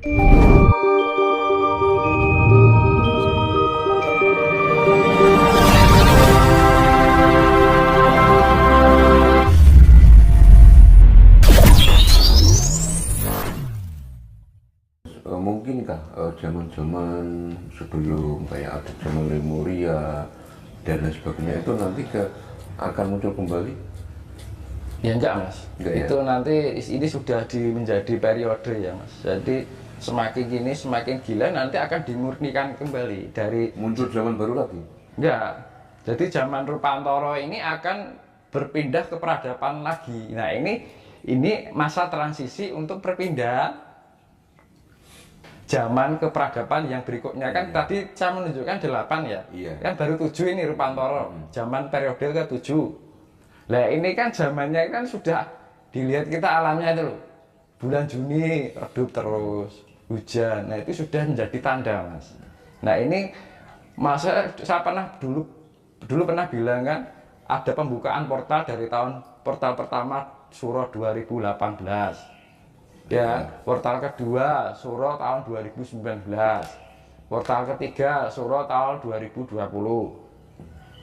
Mungkinkah zaman-zaman sebelum kayak ada zaman Lemuria dan lain sebagainya itu nanti akan muncul kembali? Ya enggak mas, Enggak, itu ya? nanti ini sudah menjadi periode ya mas. Jadi semakin gini semakin gila nanti akan dimurnikan kembali dari Muncul zaman baru lagi? enggak. Jadi zaman Rupantoro ini akan berpindah ke peradaban lagi. Nah ini masa transisi untuk perpindahan zaman ke peradaban yang berikutnya kan tadi saya menunjukkan 8 ya. Iya. Kan baru 7 ini Rupantoro. Zaman periode ke-7. Nah ini kan zamannya kan sudah dilihat kita alamnya itu loh. Bulan Juni redup terus, hujan. Nah itu sudah menjadi tanda mas. Nah ini masa saya dulu pernah bilang kan ada pembukaan portal dari portal pertama Suro 2018. Ya, portal kedua Suro tahun 2019. Portal ketiga Suro tahun 2020.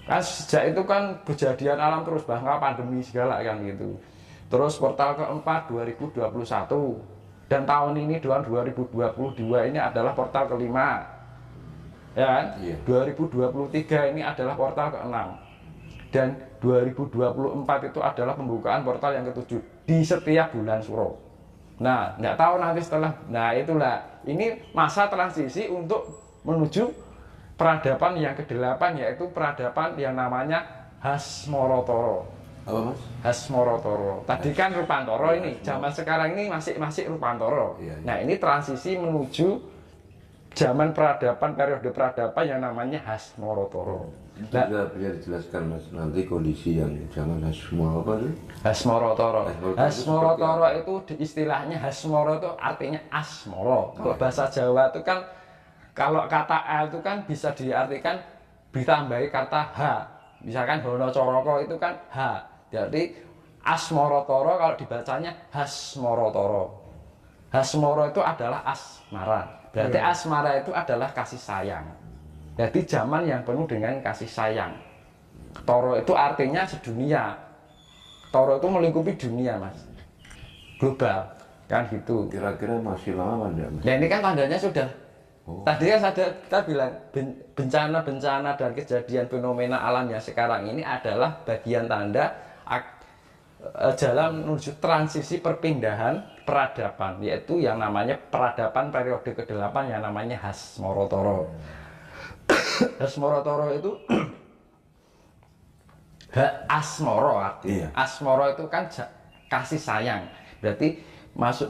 Kan sejak itu kan kejadian alam terus bahkan pandemi segala kan gitu. Terus portal keempat 2021 dan tahun ini tahun 2022 ini adalah portal kelima. Ya kan? Iya. 2023 ini adalah portal ke-6. Dan 2024 itu adalah pembukaan portal yang ke-7 di setiap bulan Suro. Nah, nggak tahu nanti setelah, nah itulah, ini masa transisi untuk menuju peradaban yang ke-8 yaitu peradaban yang namanya Hasmorotoro. Apa mas? Hasmorotoro. Tadi kan Rupantoro ini, zaman sekarang ini masih Rupantoro. Iya, iya. Nah ini transisi menuju zaman peradaban, periode peradaban yang namanya Hasmorotoro. Nah, Bisa dijelaskan mas nanti kondisi yang zaman Hasmoro apa sih? Hasmorotoro. Hasmorotoro Hasmorotoro itu istilahnya Hasmoro itu artinya asmoro. Kalau bahasa Jawa itu kan kalau kata A itu kan bisa diartikan ditambahi kata H. Misalkan Hono Coroko itu kan H. Jadi Asmorotoro kalau dibacanya Hasmorotoro. Hasmoro itu adalah asmara. Berarti asmara itu adalah kasih sayang. Jadi zaman yang penuh dengan kasih sayang. Toro itu artinya sedunia. Toro itu melingkupi dunia mas, global kan gitu. Kira-kira masih lama enggak mas? Nah ini kan tandanya sudah. Tadi kan kita bilang bencana-bencana dan kejadian fenomena alam yang sekarang ini adalah bagian tanda jalan menuju transisi perpindahan peradaban, yaitu yang namanya peradaban periode ke-8 yang namanya Hasmorotoro. Hasmorotoro itu asmoro artinya. Iya. Asmoro itu kan kasih sayang. Berarti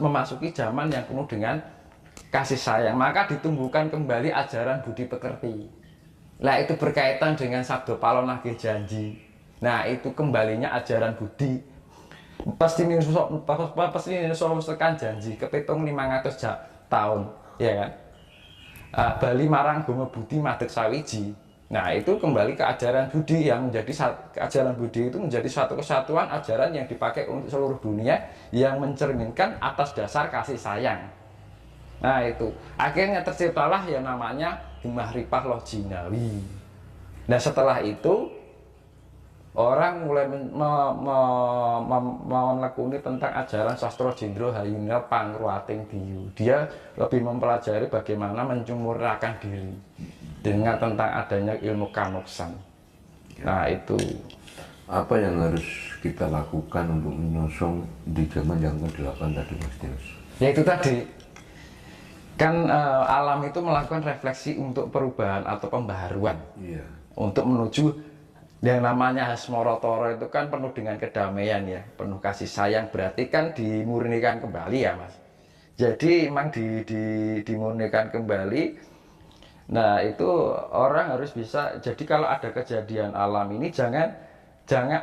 memasuki zaman yang penuh dengan kasih sayang. Maka ditumbuhkan kembali ajaran budi pekerti. Nah itu berkaitan dengan Sabdo Palonage Janji. Nah itu kembalinya ajaran budi. Pasti ini tekan janji kepitung 500 tahun, ya kan? Bali marang Gomo Budi Madeg Sawiji. Nah itu kembali ke ajaran budi yang menjadi ajaran budi itu menjadi satu kesatuan ajaran yang dipakai untuk seluruh dunia yang mencerminkan atas dasar kasih sayang. Nah itu akhirnya terciptalah yang namanya Gemah Ripah Lojinawi. Nah setelah itu orang mulai menekuni tentang ajaran Sastro Jendro Hayunia Pangruating Diyu. Dia lebih mempelajari bagaimana mencemurrakan diri dengan tentang adanya ilmu kanoksan. Nah itu Apa yang harus kita lakukan untuk menyosong di zaman yang ke-8 tadi mas Dias? ya itu tadi kan alam itu melakukan refleksi untuk perubahan atau pembaharuan. Iya. Untuk menuju yang namanya Hasmorotoro itu kan penuh dengan kedamaian ya, penuh kasih sayang, berarti kan dimurnikan kembali ya mas. Jadi memang dimurnikan kembali. Nah itu orang harus bisa. Jadi kalau ada kejadian alam ini jangan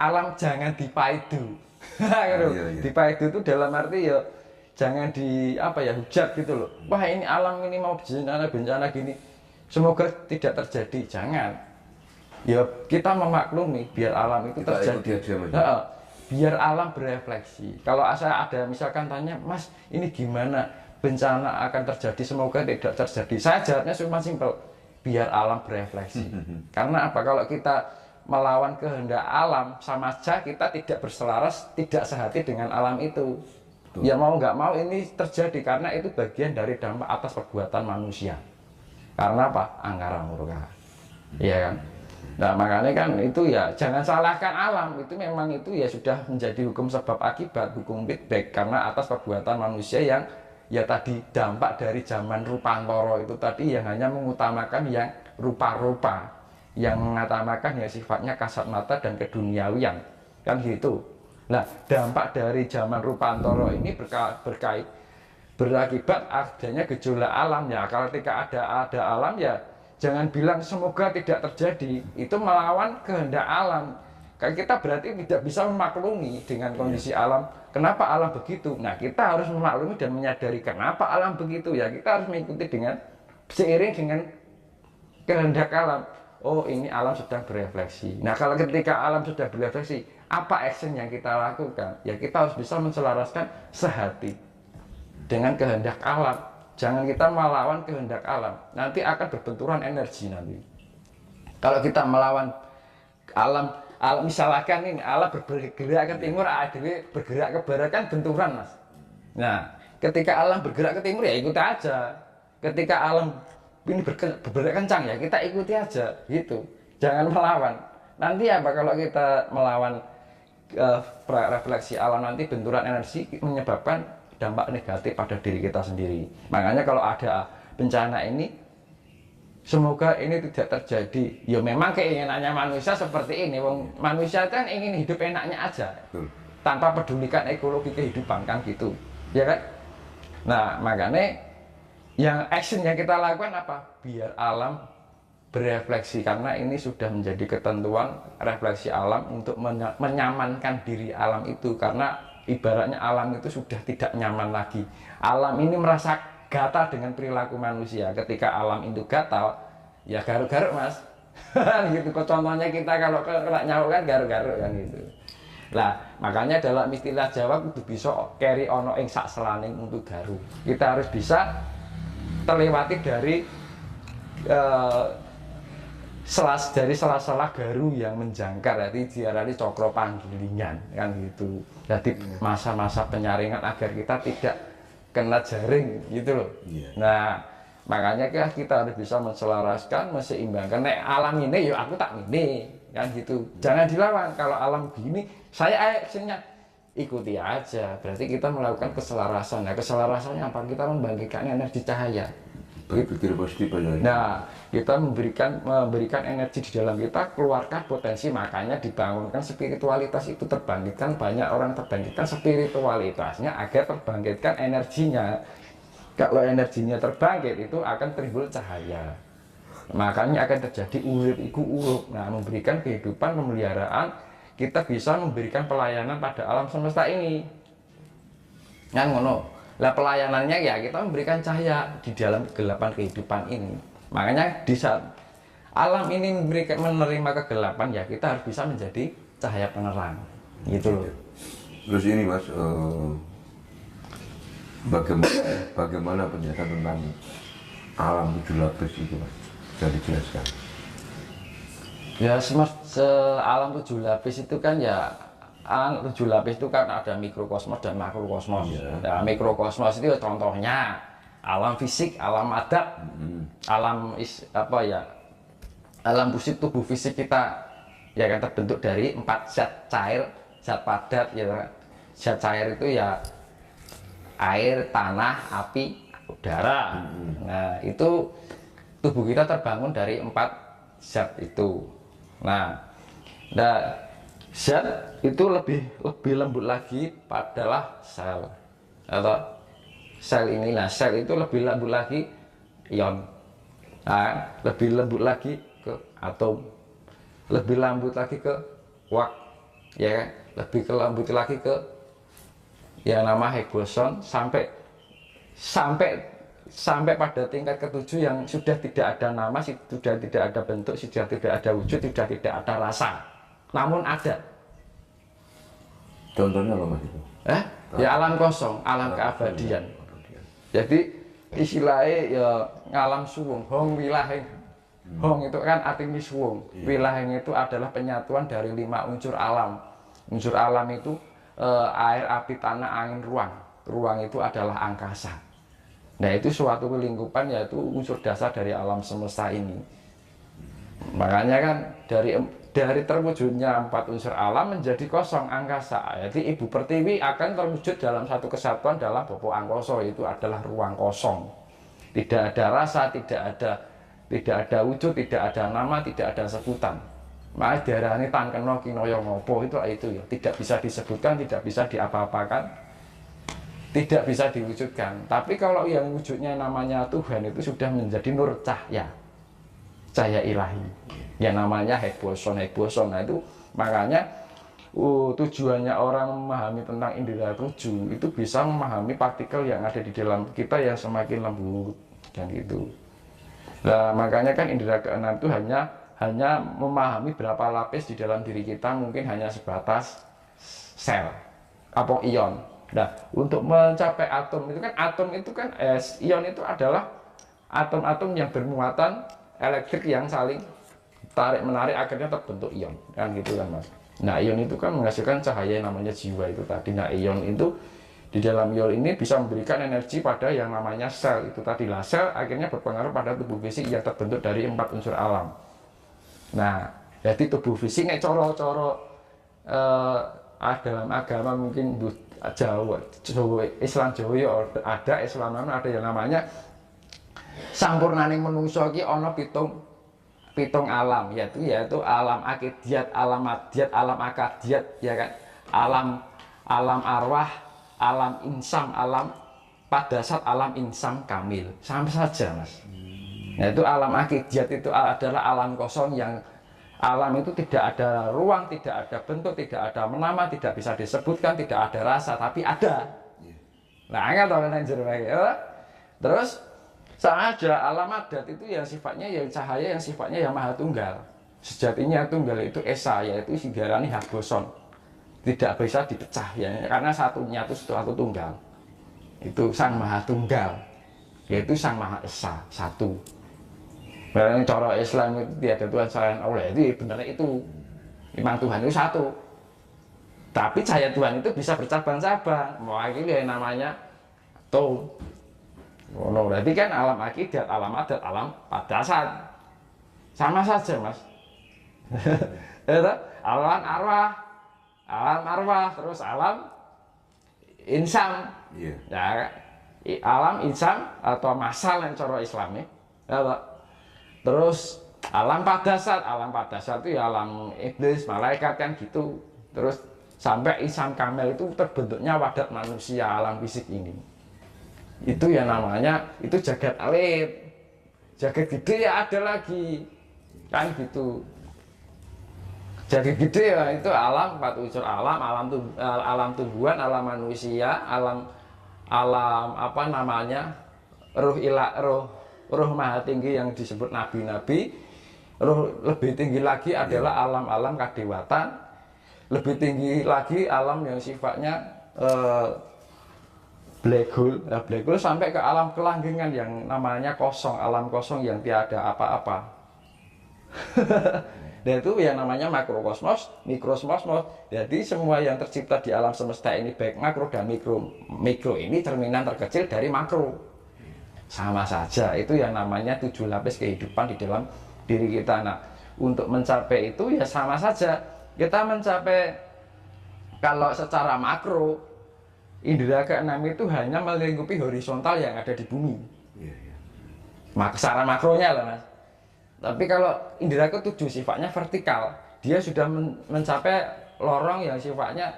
alam jangan dipaidu. Iya. Dipaidu itu dalam arti ya jangan hujat gitu loh. Wah ini alam ini mau bencana gini, semoga tidak terjadi, jangan. Ya kita memaklumi biar alam itu Kita terjadi. Biar alam berefleksi. Kalau saya ada misalkan tanya, mas ini gimana? bencana akan terjadi, semoga tidak terjadi. Saya jawabnya cuma simpel, biar alam berefleksi. Karena apa? Kalau kita melawan kehendak alam, sama aja kita tidak berselaras, tidak sehati dengan alam itu. Ya mau nggak mau ini terjadi, karena itu bagian dari dampak atas perbuatan manusia. Karena apa? Angkara murka. Iya kan? Nah makanya kan itu ya jangan salahkan alam, itu memang itu ya sudah menjadi hukum sebab akibat, hukum feedback, karena atas perbuatan manusia yang ya tadi dampak dari zaman Rupantoro itu tadi yang hanya mengutamakan yang rupa-rupa, yang mengutamakan yang sifatnya kasat mata dan keduniawian, kan gitu. Nah dampak dari zaman Rupantoro ini berakibat adanya gejolak alam. Ya kalau ketika ada alam ya jangan bilang semoga tidak terjadi, itu melawan kehendak alam. Kan kita berarti tidak bisa memaklumi dengan kondisi alam. Kenapa alam begitu? Nah kita harus memaklumi dan menyadari kenapa alam begitu. Ya kita harus mengikuti dengan seiring dengan kehendak alam. Oh ini alam sedang berefleksi. Nah kalau ketika alam sudah berefleksi, apa action yang kita lakukan? Ya kita harus bisa menselaraskan sehati dengan kehendak alam. Jangan kita melawan kehendak alam, nanti akan berbenturan energi nanti. Kalau kita melawan alam misalkan ini alam bergerak ke timur, ADW bergerak ke barat, kan benturan mas. Nah ketika alam bergerak ke timur ya ikuti aja, ketika alam ini bergerak kencang ya kita ikuti aja gitu, jangan melawan. Nanti apa kalau kita melawan refleksi alam, nanti benturan energi menyebabkan dampak negatif pada diri kita sendiri. Makanya kalau ada bencana ini, semoga ini tidak terjadi. Ya memang keinginannya manusia seperti ini. Wong manusia kan ingin hidup enaknya aja, tanpa pedulikan ekologi kehidupan, kan gitu, ya kan? Nah makanya yang action yang kita lakukan apa? Biar alam berefleksi, karena ini sudah menjadi ketentuan refleksi alam untuk menyamankan diri alam itu. Karena ibaratnya alam itu sudah tidak nyaman lagi. Alam ini merasa gatal dengan perilaku manusia. Ketika alam itu gatal, ya garuk-garuk mas. Gitu. Contohnya kita kalau kena nyamuk kan garuk-garuk kan gitu. Lah makanya dalam istilah Jawa kudu bisa keri ono ing sak selaning untuk garuk. Kita harus bisa terlewati dari sela-sela garu yang menjangkar, jadi diarani cokro panggilingan kan gitu. Jadi masa-masa penyaringan agar kita tidak kena jaring gitu loh. Nah makanya kita harus bisa menselaraskan, menseimbangkan. Nek alam ini ya aku tak ini kan gitu, jangan dilawan. Kalau alam begini saya actionnya ikuti aja, berarti kita melakukan keselarasan. Nah keselarasannya apa? Kita membangkitkan energi cahaya, berpikir positif aja. Nah, kita memberikan energi di dalam kita, keluarkan potensi. Makanya dibangunkan spiritualitas itu, terbangkitkan, banyak orang terbangkitkan spiritualitasnya agar terbangkitkan energinya. Kalau energinya terbangkit itu akan timbul cahaya. Makanya akan terjadi urip iku urup. Nah, memberikan kehidupan, pemeliharaan, kita bisa memberikan pelayanan pada alam semesta ini. Yang ngono. Lah pelayanannya ya kita memberikan cahaya di dalam kegelapan kehidupan ini. Makanya di saat alam ini menerima kegelapan ya kita harus bisa menjadi cahaya penerang gitu loh. Terus ini mas, bagaimana penjelasan tentang alam 7 lapis itu mas, bisa dijelaskan? Ya alam 7 lapis itu kan ya 7 lapis itu kan ada mikrokosmos dan makrokosmos. Nah, mikrokosmos itu contohnya alam fisik, alam adat, alam alam fisik, tubuh fisik kita ya kan terbentuk dari 4 zat cair, zat padat ya. Zat cair itu ya air, tanah, api, udara. Nah itu tubuh kita terbangun dari 4 zat itu. Nah zat itu lebih lembut lagi adalah sel atau sel inilah. Sel itu lebih lembut lagi ion, nah, lebih lembut lagi ke atom, lebih lembut lagi ke quark, ya kan? Lebih lembut lagi ke yang nama Higgs-boson sampai pada tingkat ke-7 yang sudah tidak ada nama, sudah tidak ada bentuk, sudah tidak ada wujud, sudah tidak ada rasa, namun ada. Contohnya apa mas itu? Ya alam kosong, alam keabadian. Jadi istilahnya ya ngalam suwung, hong wilahing. Hong itu kan artinya suwung. Wilahing itu adalah penyatuan dari 5 unsur alam. Unsur alam itu air, api, tanah, angin, ruang. Ruang itu adalah angkasa. Nah itu suatu lingkupan, yaitu unsur dasar dari alam semesta ini. Makanya kan dari terwujudnya 4 unsur alam menjadi kosong angkasa. Jadi Ibu Pertiwi akan terwujud dalam satu kesatuan dalam Bopo Angkoso, itu adalah ruang kosong. Tidak ada rasa, tidak ada wujud, tidak ada nama, tidak ada sebutan. Maka diarani tan kena kinoyo ngopo itu ya tidak bisa disebutkan, tidak bisa diapa-apakan, tidak bisa diwujudkan. Tapi kalau yang wujudnya namanya Tuhan itu sudah menjadi nur cahaya ilahi, yang namanya heboson. Nah itu makanya tujuannya orang memahami tentang indera 7 itu bisa memahami partikel yang ada di dalam kita yang semakin lembut dan gitu. Nah makanya kan indera keenam itu hanya memahami berapa lapis di dalam diri kita, mungkin hanya sebatas sel atau ion. Nah untuk mencapai atom itu kan ion itu adalah atom-atom yang bermuatan elektrik yang saling tarik menarik, akhirnya terbentuk ion, kan gitu kan Mas. Nah ion itu kan menghasilkan cahaya yang namanya jiwa itu tadi. Nah ion itu di dalam ion ini bisa memberikan energi pada yang namanya sel itu tadi lah. Sel akhirnya berpengaruh pada tubuh fisik yang terbentuk dari 4 unsur alam. Nah jadi tubuh fisik ini coro-coro dalam agama mungkin Jawa, Islam Jawa ya ada, Islam ada yang namanya sampurnaning menungso iki ana pitung alam, yaitu alam akidiat, alam madiat, alam akadiat, ya kan, alam arwah, alam insam, alam padasat, alam insam kamil, sama saja Mas. Yaitu alam akidiat itu adalah alam kosong, yang alam itu tidak ada ruang, tidak ada bentuk, tidak ada nama, tidak bisa disebutkan, tidak ada rasa, tapi ada. Nah nggak tahu terus sama aja alam adat itu yang sifatnya yang cahaya, yang sifatnya yang maha tunggal. Sejatinya tunggal itu esa, yaitu sigarani haboson, tidak bisa dipecah ya, karena satunya itu satu tunggal. Itu sang maha tunggal, yaitu sang maha esa, satu. Karena cara Islam itu tiada Tuhan selain Allah, itu benar itu. Memang Tuhan itu satu. Tapi cahaya Tuhan itu bisa bercabang-cabang, mewakili yang namanya atom. Oh, no. Berarti kan alam akidat, alam adat, alam padasat sama saja Mas. Alam arwah, terus alam insam. Ya, alam insam atau masal yang cara Islami. Terus alam padasat itu ya alam iblis, malaikat kan gitu. Terus sampai insam kamel itu terbentuknya wadah manusia, alam fisik ini. Itu yang namanya itu jagat alit. Jagat gede ya ada lagi, kan gitu. Jagat gede ya itu alam 4 unsur alam, alam tumbuhan, alam manusia, alam apa namanya, roh maha tinggi yang disebut nabi-nabi. Roh lebih tinggi lagi adalah alam-alam kadewatan. Lebih tinggi lagi alam yang sifatnya black hole sampai ke alam kelanggengan yang namanya kosong, alam kosong yang tiada apa-apa. Dan itu yang namanya makrokosmos, mikrokosmos. Jadi semua yang tercipta di alam semesta ini baik makro dan mikro ini cerminan terkecil dari makro. Sama saja, itu yang namanya 7 lapis kehidupan di dalam diri kita. Nah, untuk mencapai itu ya sama saja. Kita mencapai, kalau secara makro, indera keenam itu hanya melingkupi horizontal yang ada di bumi. Secara makronya lah Mas. Tapi kalau indera ke-7 sifatnya vertikal, dia sudah mencapai lorong yang sifatnya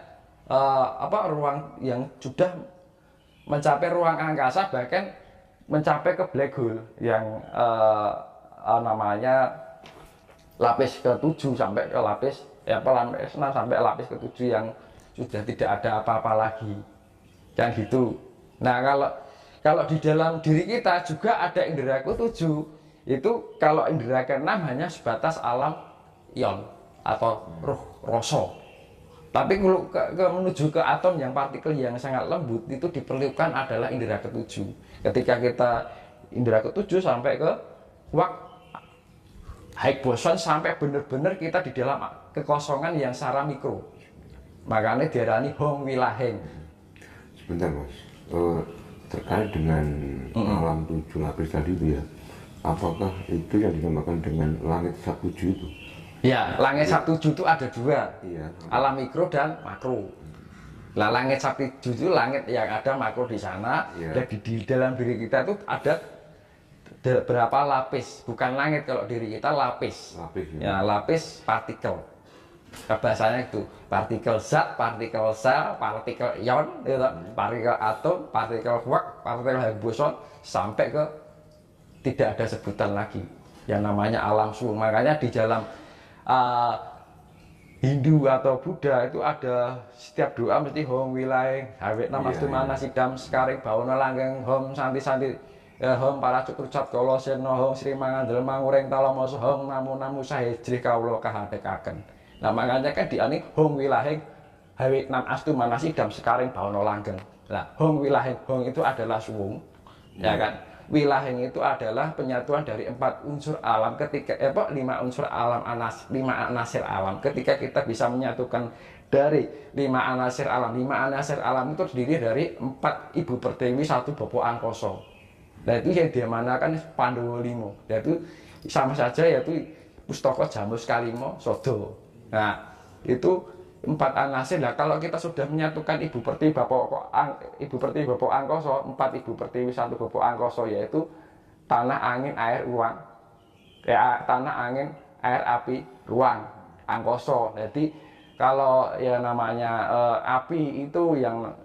ruang yang sudah mencapai ruang angkasa, bahkan mencapai ke black hole yang namanya lapis ke-7 sampai ke lapis lapis 6 sampai lapis ke-7 yang sudah tidak ada apa-apa lagi. Kan gitu. Nah, kalau di dalam diri kita juga ada indera ke-7. Itu kalau indera ke-6 hanya sebatas alam ion atau roh rasa. Tapi kalau menuju ke atom yang partikel yang sangat lembut itu diperlukan adalah indera ketujuh. Ketika kita indera ketujuh sampai ke quark, Higgs boson, sampai benar-benar kita di dalam kekosongan yang secara mikro. Makanya diarani Hong Wilaheng. Sebentar Mas, terkait dengan alam 7 lapis tadi itu ya, apakah itu yang dinamakan dengan langit Satuju itu? Ya, langit Satuju itu ada dua, Iya. alam mikro dan makro. Nah, langit Satuju itu langit yang ada makro di sana, Iya. dan di dalam diri kita itu ada berapa lapis, bukan langit kalau diri kita lapis. Lapis Ya, lapis partikel. Bahasanya itu partikel zat, partikel sel, partikel ion, gitu, partikel atom, partikel quark, partikel Higgs boson, sampai ke tidak ada sebutan lagi yang namanya alam suwung. Makanya di dalam Hindu atau Buddha itu ada setiap doa mesti Hong Wilaheng, Hawek Namastu Manasidam Sekaring Bawana Langgeng Hom Santi Santi Hom Para Cukurcat Kolo Seno Hom Sri Mangandel Mangureng Talamoso Hom Namu Sahejri Kaulo Kahadekaken. Nah makanya kan diani Hong Wilaheng, Hawek Namastu Manasidam Sekaring Bawana Langgeng. Nah Hong Wilaheng, Hong itu adalah suwung, ya kan? Wilaheng itu adalah penyatuan dari 4 unsur alam ketika 5 unsur alam 5 anasir alam. Ketika kita bisa menyatukan dari 5 anasir alam, 5 anasir alam itu terdiri dari 4 ibu pertiwi, 1 bopo angkoso. Nah itu yang diamanakan Pandowo Limo. Nah itu sama saja yaitu Pustaka Jamus Kalimo Sodo. Nah itu 4 anasir. Nah kalau kita sudah menyatukan ibu pertiwi bapak angkoso, 4 ibu pertiwi 1 bapak angkoso, yaitu tanah, angin, air, ruang. Tanah, angin, air, api, ruang, angkoso. Jadi kalau ya namanya api itu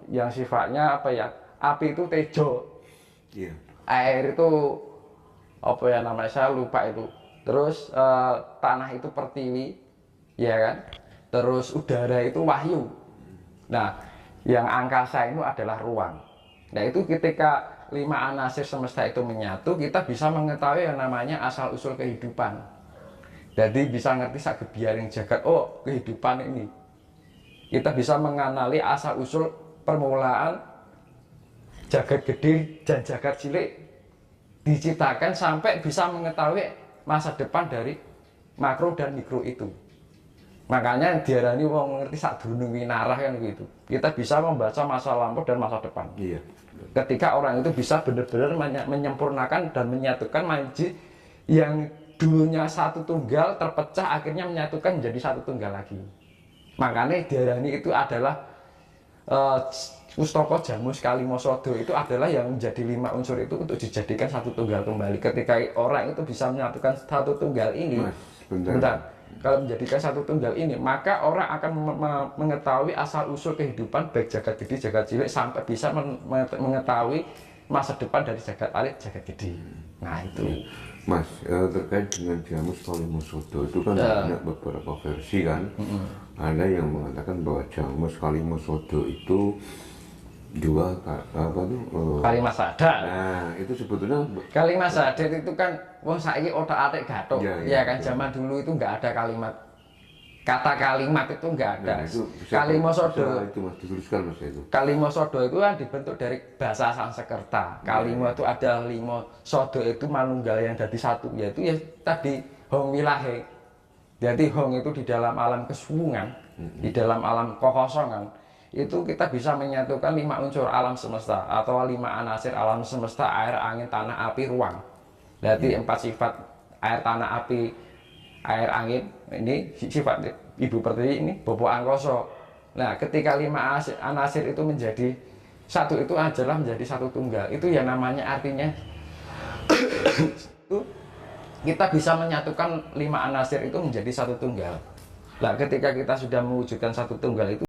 yang sifatnya apa ya? Api itu tejo. Iya. Air itu apa ya namanya, saya lupa itu. Terus tanah itu pertiwi, ya kan? Terus udara itu wahyu. Nah, yang angkasa itu adalah ruang. Nah, itu ketika 5 anasir semesta itu menyatu, kita bisa mengetahui yang namanya asal-usul kehidupan. Jadi bisa ngerti sak gebiaring jagat, oh kehidupan ini. Kita bisa mengenali asal-usul permulaan jagat gede dan jagat cilik diciptakan, sampai bisa mengetahui masa depan dari makro dan mikro itu. Makanya diarani wong ngerti sak durung winarah kan gitu. Kita bisa membaca masa lampau dan masa depan. Iya. Ketika orang itu bisa benar-benar menyempurnakan dan menyatukan maji yang dulunya satu tunggal terpecah akhirnya menyatukan menjadi satu tunggal lagi. Makanya diarani itu adalah Pustaka Jamus Kalimo Sodo, itu adalah yang menjadi 5 unsur itu untuk dijadikan satu tunggal kembali. Ketika orang itu bisa menyatukan satu tunggal ini, bentar. Kalau menjadikan satu tunggal ini, maka orang akan mengetahui asal-usul kehidupan baik jagat gede, jagat cilik, sampai bisa mengetahui masa depan dari jagat alit, jagat gede. Nah itu. Mas, terkait dengan Jamus Kalimo Sodo itu kan banyak beberapa versi kan. Ada yang mengatakan bahwa Jamus Kalimo Sodo itu juga apa tuh? Kalimat sadar. Nah, itu sebetulnya Kalimat sadar itu kan wong saiki otak-atik gathuk. Ya, Ya kan zaman dulu itu enggak ada kalimat. Kata kalimat itu enggak ada. Nah, itu Kalimo Sodo. itu Mas dituliskan Mas itu. Kalimo Sodo itu kan dibentuk dari bahasa Sanskerta. Kalimo itu ada 5, Sodo itu manunggal yang jadi satu, yaitu ya tadi Hong Wilaheng. Jadi Hong itu di dalam alam kesuwungan, di dalam alam kekosongan. Itu kita bisa menyatukan 5 unsur alam semesta atau 5 anasir alam semesta: air, angin, tanah, api, ruang. Berarti 4 sifat air, tanah, api, air, angin, ini sifat ibu pertiwi, ini bobo angkoso. Nah ketika 5 anasir itu menjadi satu, itu adalah menjadi satu tunggal. Itu yang namanya artinya itu kita bisa menyatukan 5 anasir itu menjadi satu tunggal. Nah ketika kita sudah mewujudkan satu tunggal itu